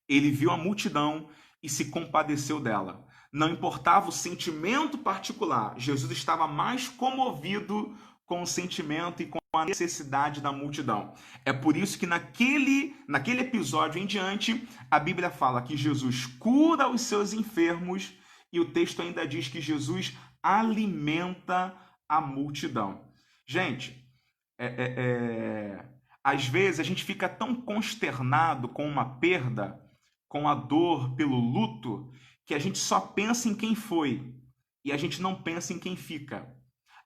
ele viu a multidão e se compadeceu dela. Não importava o sentimento particular, Jesus estava mais comovido com o sentimento e com a necessidade da multidão. É por isso que naquele episódio em diante, a Bíblia fala que Jesus cura os seus enfermos e o texto ainda diz que Jesus alimenta a multidão. Gente, às vezes a gente fica tão consternado com uma perda, com a dor pelo luto, que a gente só pensa em quem foi e a gente não pensa em quem fica.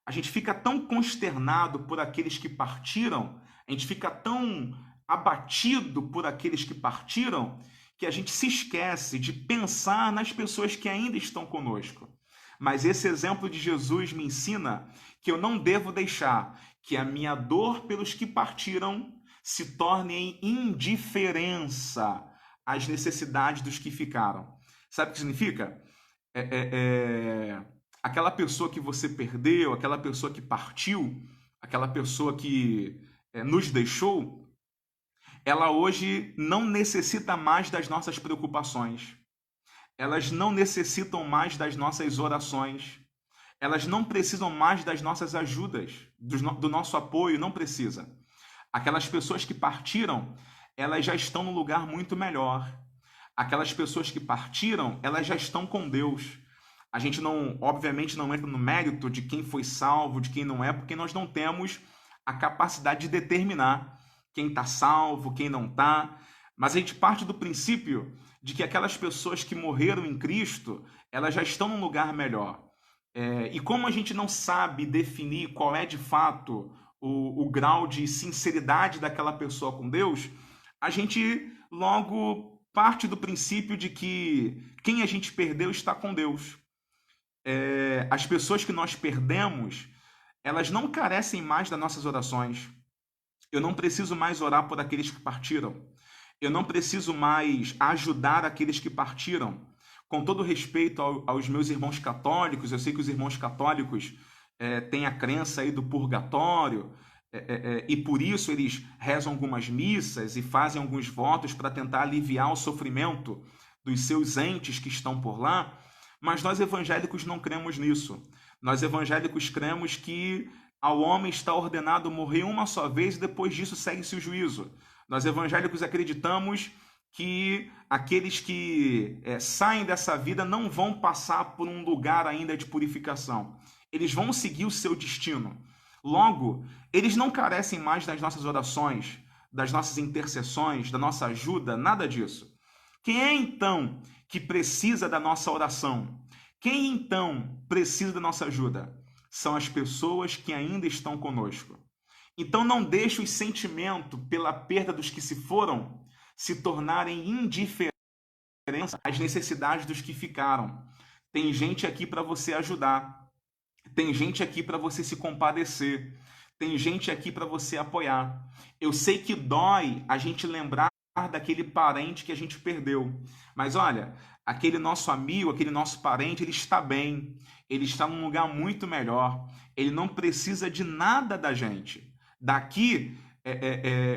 A gente fica tão consternado por aqueles que partiram, a gente fica tão abatido por aqueles que partiram, que a gente se esquece de pensar nas pessoas que ainda estão conosco. Mas esse exemplo de Jesus me ensina que eu não devo deixar que a minha dor pelos que partiram se torne em indiferença às necessidades dos que ficaram. Sabe o que significa? Aquela pessoa que você perdeu, aquela pessoa que partiu, aquela pessoa que nos deixou, ela hoje não necessita mais das nossas preocupações. Elas não necessitam mais das nossas orações. Elas não precisam mais das nossas ajudas, do nosso apoio, não precisa. Aquelas pessoas que partiram, elas já estão num lugar muito melhor. Aquelas pessoas que partiram, elas já estão com Deus. A gente não, obviamente, não entra no mérito de quem foi salvo, de quem não é, porque nós não temos a capacidade de determinar quem está salvo, quem não está. Mas a gente parte do princípio de que aquelas pessoas que morreram em Cristo, elas já estão num lugar melhor. E como a gente não sabe definir qual é de fato o grau de sinceridade daquela pessoa com Deus, a gente logo parte do princípio de que quem a gente perdeu está com Deus. As pessoas que nós perdemos, elas não carecem mais das nossas orações. Eu não preciso mais orar por aqueles que partiram. Eu não preciso mais ajudar aqueles que partiram. Com todo respeito aos meus irmãos católicos, eu sei que os irmãos católicos têm a crença aí do purgatório, e por isso eles rezam algumas missas e fazem alguns votos para tentar aliviar o sofrimento dos seus entes que estão por lá, mas nós evangélicos não cremos nisso. Nós evangélicos cremos que ao homem está ordenado morrer uma só vez e depois disso segue-se o juízo. Nós evangélicos acreditamos que aqueles que saem dessa vida não vão passar por um lugar ainda de purificação. Eles vão seguir o seu destino. Logo, eles não carecem mais das nossas orações, das nossas intercessões, da nossa ajuda, nada disso. Quem é então que precisa da nossa oração? Quem então precisa da nossa ajuda? São as pessoas que ainda estão conosco. Então não deixe o sentimento pela perda dos que se foram se tornarem indiferentes às necessidades dos que ficaram. Tem gente aqui para você ajudar. Tem gente aqui para você se compadecer. Tem gente aqui para você apoiar. Eu sei que dói a gente lembrar daquele parente que a gente perdeu. Mas olha, aquele nosso amigo, aquele nosso parente, ele está bem. Ele está num lugar muito melhor. Ele não precisa de nada da gente. Daqui,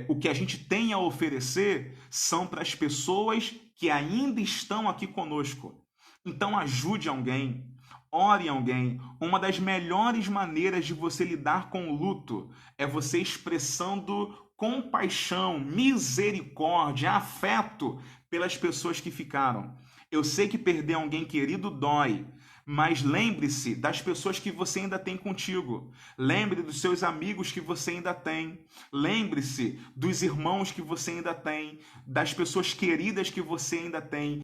o que a gente tem a oferecer são para as pessoas que ainda estão aqui conosco. Então ajude alguém, ore alguém. Uma das melhores maneiras de você lidar com o luto é você expressando compaixão, misericórdia, afeto pelas pessoas que ficaram. Eu sei que perder alguém querido dói, mas lembre-se das pessoas que você ainda tem contigo. Lembre dos seus amigos que você ainda tem. Lembre-se dos irmãos que você ainda tem, das pessoas queridas que você ainda tem.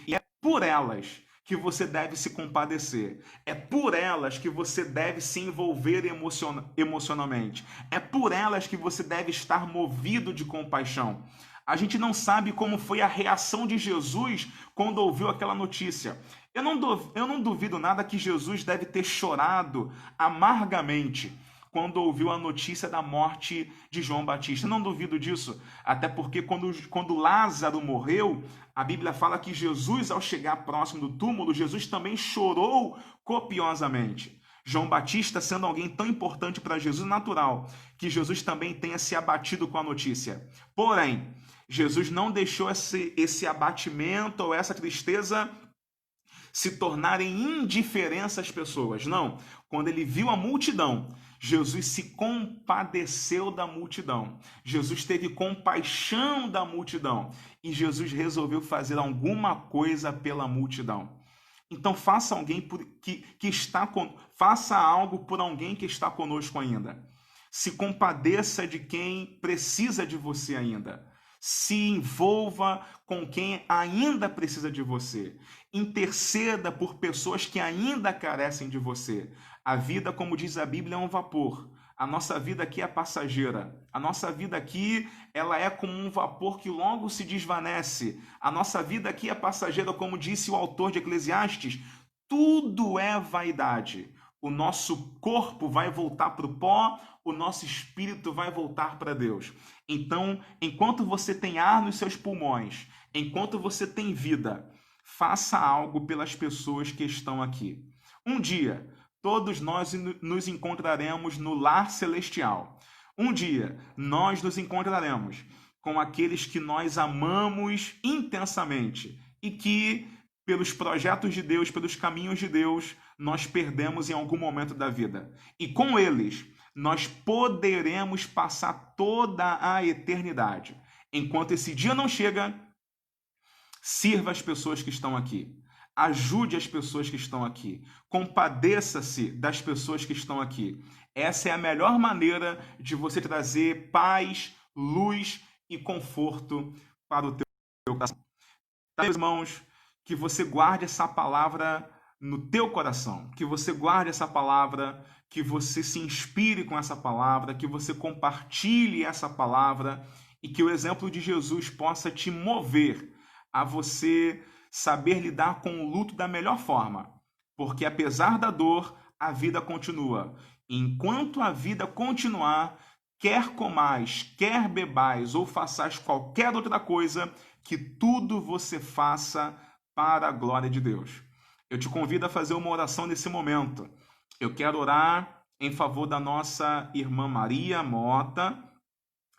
E é por elas que você deve se compadecer. É por elas que você deve se envolver emocionalmente. É por elas que você deve estar movido de compaixão. A gente não sabe como foi a reação de Jesus quando ouviu aquela notícia. Eu não duvido nada que Jesus deve ter chorado amargamente quando ouviu a notícia da morte de João Batista. Eu não duvido disso, até porque quando Lázaro morreu, a Bíblia fala que Jesus, ao chegar próximo do túmulo, Jesus também chorou copiosamente. João Batista, sendo alguém tão importante para Jesus, natural que Jesus também tenha se abatido com a notícia. Porém, Jesus não deixou esse abatimento ou essa tristeza se tornarem indiferença às pessoas. Não. Quando ele viu a multidão, Jesus se compadeceu da multidão. Jesus teve compaixão da multidão. E Jesus resolveu fazer alguma coisa pela multidão. Então faça faça algo por alguém que está conosco ainda. Se compadeça de quem precisa de você ainda. Se envolva com quem ainda precisa de você. Interceda por pessoas que ainda carecem de você. A vida, como diz a Bíblia, é um vapor. A nossa vida aqui é passageira. A nossa vida aqui, ela é como um vapor que logo se desvanece. A nossa vida aqui é passageira, como disse o autor de Eclesiastes. Tudo é vaidade. O nosso corpo vai voltar para o pó, o nosso espírito vai voltar para Deus. Então, enquanto você tem ar nos seus pulmões, enquanto você tem vida, faça algo pelas pessoas que estão aqui. Um dia, todos nós nos encontraremos no lar celestial. um dia, nós nos encontraremos com aqueles que nós amamos intensamente e que, pelos projetos de Deus, pelos caminhos de Deus, nós perdemos em algum momento da vida. E com eles, nós poderemos passar toda a eternidade. Enquanto esse dia não chega, sirva as pessoas que estão aqui. Ajude as pessoas que estão aqui. Compadeça-se das pessoas que estão aqui. Essa é a melhor maneira de você trazer paz, luz e conforto para o teu coração. Tá, meus irmãos, que você guarde essa palavra no teu coração, que você guarde essa palavra, que você se inspire com essa palavra, que você compartilhe essa palavra e que o exemplo de Jesus possa te mover a você saber lidar com o luto da melhor forma, porque apesar da dor, a vida continua. Enquanto a vida continuar, quer comais, quer bebais ou façais qualquer outra coisa, que tudo você faça para a glória de Deus. Eu te convido a fazer uma oração nesse momento. Eu quero orar em favor da nossa irmã Maria Mota,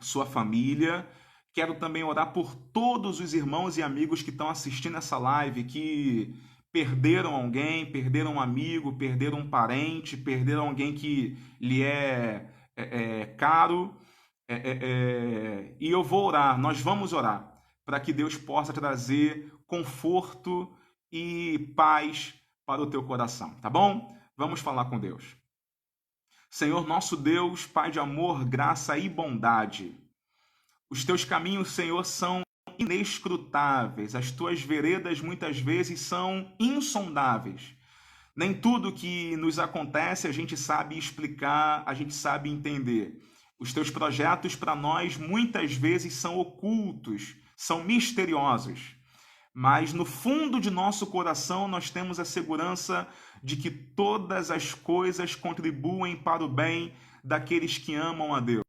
sua família. Quero também orar por todos os irmãos e amigos que estão assistindo essa live, que perderam alguém, perderam um amigo, perderam um parente, perderam alguém que lhe é caro. E eu vou orar, nós vamos orar, para que Deus possa trazer conforto e paz para o teu coração, tá bom? Vamos falar com Deus. Senhor, nosso Deus, Pai de amor, graça e bondade, os teus caminhos, Senhor, são inescrutáveis, as tuas veredas muitas vezes são insondáveis. Nem tudo que nos acontece a gente sabe explicar, a gente sabe entender. Os teus projetos para nós muitas vezes são ocultos, são misteriosos. Mas no fundo de nosso coração nós temos a segurança de que todas as coisas contribuem para o bem daqueles que amam a Deus.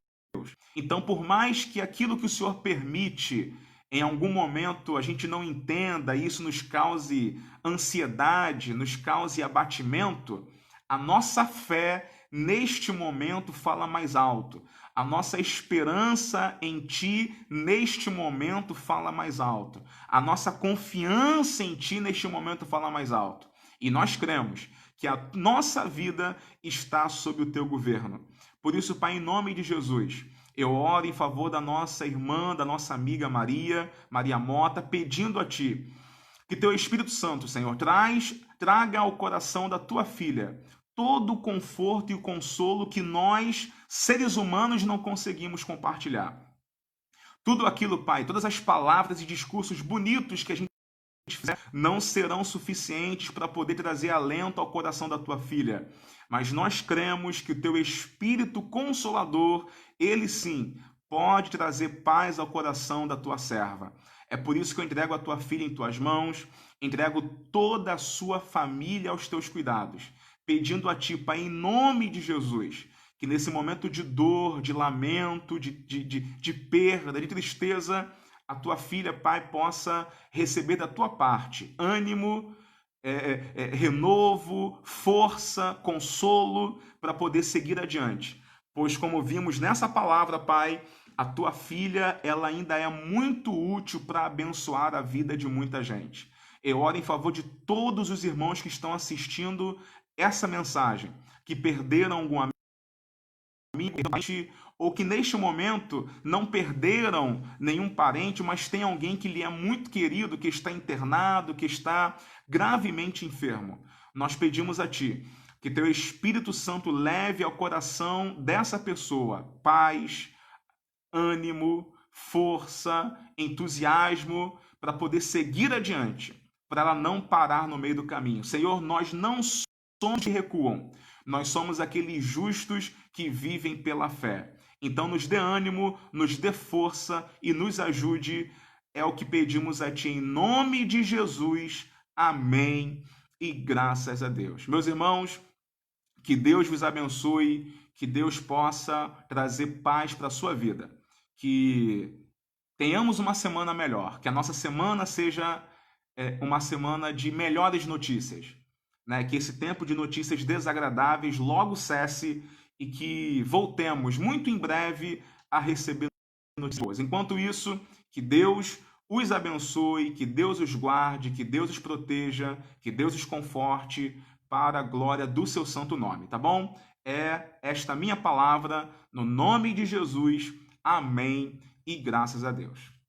Então, por mais que aquilo que o Senhor permite, em algum momento a gente não entenda, isso nos cause ansiedade, nos cause abatimento, a nossa fé neste momento fala mais alto. A nossa esperança em Ti neste momento fala mais alto. A nossa confiança em Ti neste momento fala mais alto. E nós cremos que a nossa vida está sob o Teu governo. Por isso, Pai, em nome de Jesus, eu oro em favor da nossa irmã, da nossa amiga Maria Mota, pedindo a Ti que Teu Espírito Santo, Senhor, traga ao coração da Tua filha todo o conforto e o consolo que nós, seres humanos, não conseguimos compartilhar. Tudo aquilo, Pai, todas as palavras e discursos bonitos que a gente fizer não serão suficientes para poder trazer alento ao coração da Tua filha. Mas nós cremos que o Teu Espírito Consolador, Ele sim, pode trazer paz ao coração da Tua serva. É por isso que eu entrego a Tua filha em Tuas mãos, entrego toda a sua família aos Teus cuidados, pedindo a Ti, Pai, em nome de Jesus, que nesse momento de dor, de lamento, de perda, de tristeza, a Tua filha, Pai, possa receber da Tua parte ânimo, renovo, força, consolo, para poder seguir adiante. Pois, como vimos nessa palavra, Pai, a Tua filha, ela ainda é muito útil para abençoar a vida de muita gente. Eu oro em favor de todos os irmãos que estão assistindo essa mensagem, que perderam algum amigo, ou que neste momento não perderam nenhum parente, mas tem alguém que lhe é muito querido, que está internado, que está gravemente enfermo. Nós pedimos a Ti que Teu Espírito Santo leve ao coração dessa pessoa paz, ânimo, força, entusiasmo, para poder seguir adiante, para ela não parar no meio do caminho. Senhor, nós não somos que recuam, nós somos aqueles justos que vivem pela fé. Então nos dê ânimo, nos dê força e nos ajude. É o que pedimos a Ti em nome de Jesus. Amém e graças a Deus. Meus irmãos, que Deus vos abençoe, que Deus possa trazer paz para a sua vida. Que tenhamos uma semana melhor, que a nossa semana seja uma semana de melhores notícias. Né? Que esse tempo de notícias desagradáveis logo cesse e que voltemos muito em breve a receber notícias boas. Enquanto isso, que Deus os abençoe, que Deus os guarde, que Deus os proteja, que Deus os conforte para a glória do seu santo nome, tá bom? É esta minha palavra no nome de Jesus. Amém e graças a Deus.